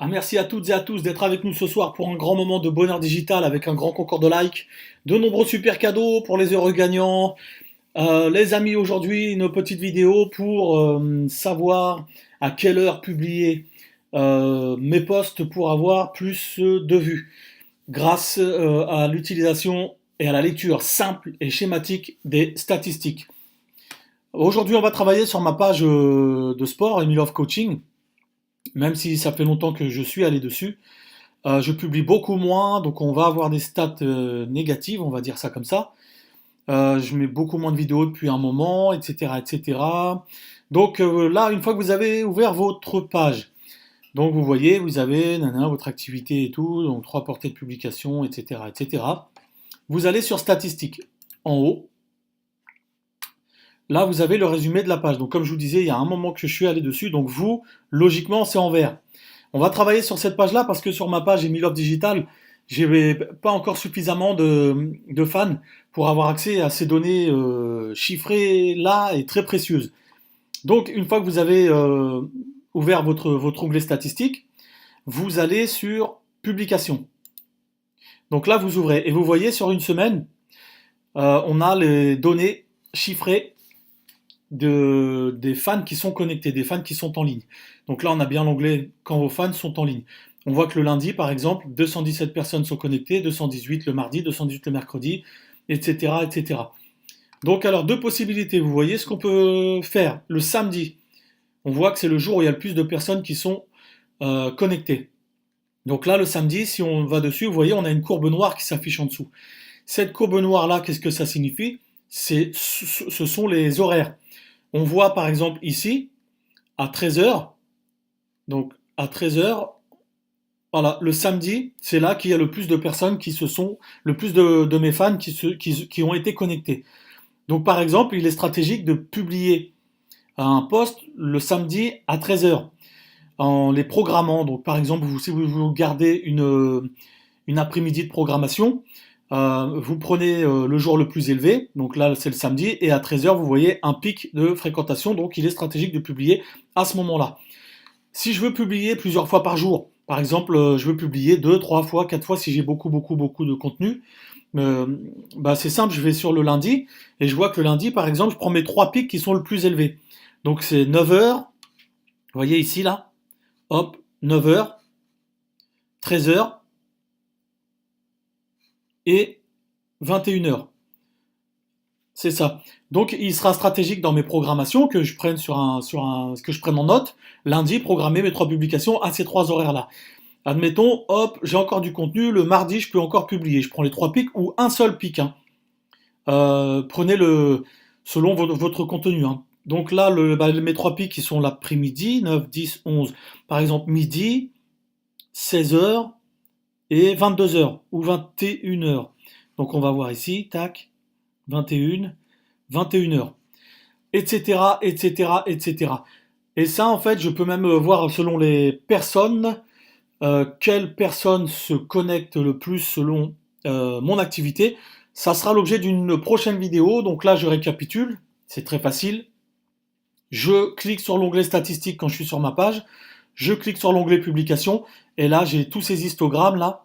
Merci à toutes et à tous d'être avec nous ce soir pour un grand moment de bonheur digital avec un grand concours de likes, de nombreux super cadeaux pour les heureux gagnants. Les amis, aujourd'hui, une petite vidéo pour savoir à quelle heure publier mes posts pour avoir plus de vues grâce à l'utilisation et à la lecture simple et schématique des statistiques. Aujourd'hui, on va travailler sur ma page de sport, Emil Love Coaching, même si ça fait longtemps que je suis allé dessus. Je publie beaucoup moins, donc on va avoir des stats négatives, on va dire ça comme ça. Je mets beaucoup moins de vidéos depuis un moment, etc., etc. Donc là, une fois que vous avez ouvert votre page, donc vous voyez, vous avez votre activité et tout, donc trois portées de publication, etc., etc. Vous allez sur statistiques en haut. Là, vous avez le résumé de la page. Donc comme je vous disais, il y a un moment que je suis allé dessus, donc vous, logiquement, c'est en vert. On va travailler sur cette page-là parce que sur ma page Emil Love Digital, j'ai pas encore suffisamment de fans pour avoir accès à ces données chiffrées là et très précieuses. Donc, une fois que vous avez ouvert votre onglet statistique, vous allez sur publication. Donc là, vous ouvrez et vous voyez sur une semaine, on a les données chiffrées des fans qui sont connectés, des fans qui sont en ligne. Donc là, on a bien l'onglet quand vos fans sont en ligne. On voit que le lundi, par exemple, 217 personnes sont connectées, 218 le mardi, 218 le mercredi, etc., etc. Donc alors, deux possibilités. Vous voyez ce qu'on peut faire. Le samedi, on voit que c'est le jour où il y a le plus de personnes qui sont connectées. Donc là, le samedi, si on va dessus, vous voyez, on a une courbe noire qui s'affiche en dessous. Cette courbe noire-là, qu'est-ce que ça signifie? Ce sont les horaires. On voit par exemple ici, à 13 heures, donc à 13 heures, voilà, le samedi, c'est là qu'il y a le plus de personnes qui se sont, le plus de mes fans qui ont été connectés. Donc par exemple, il est stratégique de publier un post le samedi à 13 heures en les programmant. Donc par exemple, si vous gardez une après-midi de programmation, vous prenez le jour le plus élevé, donc là c'est le samedi, et à 13 heures vous voyez un pic de fréquentation, donc il est stratégique de publier à ce moment-là. Si je veux publier plusieurs fois par jour, par exemple je veux publier 2, 3 fois, 4 fois si j'ai beaucoup de contenu, euh, bah c'est simple, je vais sur le lundi, et je vois que le lundi par exemple je prends mes 3 pics qui sont le plus élevés. Donc c'est 9 heures, vous voyez ici là, hop, 9 heures, 13 heures et 21 heures. C'est ça. Donc, il sera stratégique dans mes programmations que je prenne que je prenne en note. Lundi, programmer mes trois publications à ces trois horaires-là. Admettons, hop, j'ai encore du contenu. Le mardi, je peux encore publier. Je prends les trois pics ou un seul pic, hein. Prenez le selon votre contenu, hein. Donc là, mes trois pics qui sont l'après-midi, 9, 10, 11. Par exemple, midi, 16 heures et 22 heures ou 21 heures. Donc on va voir ici, tac, 21, 21 heures, etc., etc., etc. Et ça, en fait, je peux même voir selon les personnes, quelles personnes se connectent le plus selon mon activité. Ça sera l'objet d'une prochaine vidéo. Donc là, je récapitule. C'est très facile. Je clique sur l'onglet statistiques quand je suis sur ma page. Je clique sur l'onglet publication. Et là, j'ai tous ces histogrammes là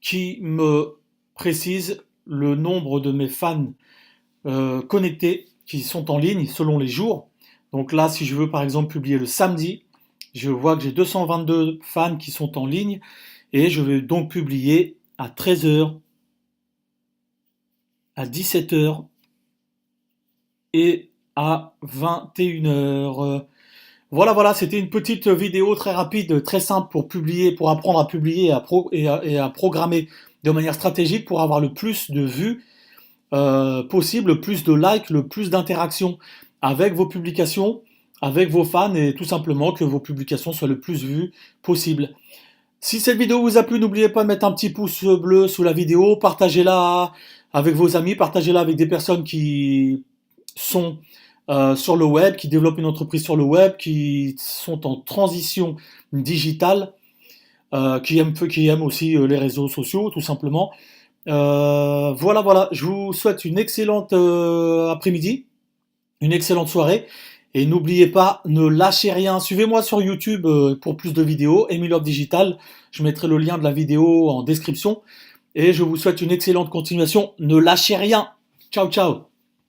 qui me précisent le nombre de mes fans connectés qui sont en ligne selon les jours. Donc là, si je veux par exemple publier le samedi, je vois que j'ai 222 fans qui sont en ligne et je vais donc publier à 13 heures, à 17 heures et à 21 heures. Voilà, voilà, c'était une petite vidéo très rapide, très simple pour publier, pour apprendre à publier et à programmer de manière stratégique pour avoir le plus de vues possible, le plus de likes, le plus d'interactions avec vos publications, avec vos fans et tout simplement que vos publications soient le plus vues possible. Si cette vidéo vous a plu, n'oubliez pas de mettre un petit pouce bleu sous la vidéo, partagez-la avec vos amis, partagez-la avec des personnes qui sont sur le web, qui développent une entreprise sur le web, qui sont en transition digitale, qui aiment aussi les réseaux sociaux, tout simplement. Voilà, voilà. Je vous souhaite une excellente après-midi, une excellente soirée. Et n'oubliez pas, ne lâchez rien. Suivez-moi sur YouTube pour plus de vidéos. Emile Love Digital. Je mettrai le lien de la vidéo en description. Et je vous souhaite une excellente continuation. Ne lâchez rien. Ciao, ciao.